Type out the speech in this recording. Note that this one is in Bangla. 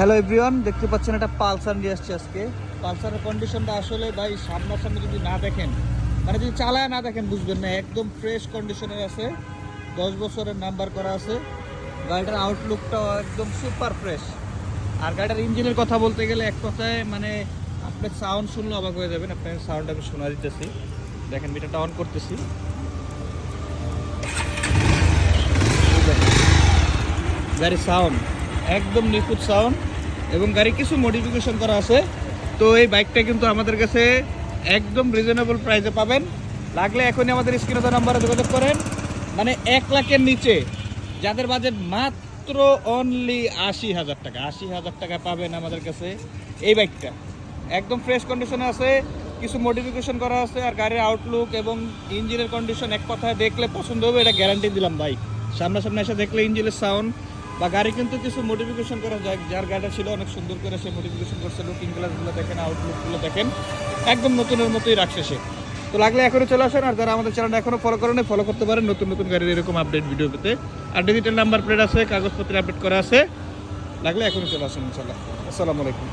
হ্যালো এভরিওয়ান, দেখতে পাচ্ছেন একটা পালসার নিয়ে আসছে আজকে। পালসারের কন্ডিশনটা আসলে ভাই সামনাসামনি যদি না দেখেন, মানে যদি চালায় না দেখেন বুঝবেন না। একদম ফ্রেশ কন্ডিশনের আছে, 10 বছরের নাম্বার করা আছে। গাড়িটার আউটলুকটাও একদম সুপার ফ্রেশ। আর গাড়িটার ইঞ্জিনের কথা বলতে গেলে এক কথায় মানে আপনার সাউন্ড শুনলে অবাক হয়ে যাবেন। আপনার সাউন্ড আমি শোনা দিতেছি, দেখেন মিটারটা অন করতেছি। গাড়ির সাউন্ড একদম নিখুঁত সাউন্ড, এবং গাড়ি কিছু মডিফিকেশন করা আছে। তো এই বাইকটা কিন্তু আমাদের কাছে একদম রিজনেবল প্রাইসে পাবেন। লাগলে এখনই আমাদের স্ক্রিনে দেওয়া নাম্বারে যোগাযোগ করেন। মানে 1 লাখের নিচে যাদের বাজেট মাত্র অনলি 80,000 টাকা, 80,000 টাকা পাবেন আমাদের কাছে এই বাইকটা। একদম ফ্রেশ কন্ডিশনে আছে, কিছু মডিফিকেশন করা আছে। আর গাড়ির আউটলুক এবং ইঞ্জিনের কন্ডিশন এক কথায় দেখলে পছন্দ হবে, এটা গ্যারান্টি দিলাম ভাই। সামনাসামনি এসে দেখলে ইঞ্জিনের সাউন্ড বা গাড়ি কিন্তু কিছু মডিফিকেশন করা যায়। যার গাড়িটা ছিল অনেক সুন্দর করে সে মডিফিকেশন করছে। লুকিং গ্লাসগুলো দেখেন, আউটলুকগুলো দেখেন, একদম নতুনের মতোই রাখছে সে। তো লাগলে এখনই চলে আসেন। আর যারা আমাদের চ্যানেলটা এখনও ফলো করেন, ফলো করতে পারেন নতুন নতুন গাড়ির এরকম আপডেট ভিডিও পেতে। আর ডিজিটাল নাম্বার প্লেট আছে, কাগজপত্র আপডেট করা আছে। লাগলে এখনই চলে আসেন ইনশাল্লাহ। আসসালামু আলাইকুম।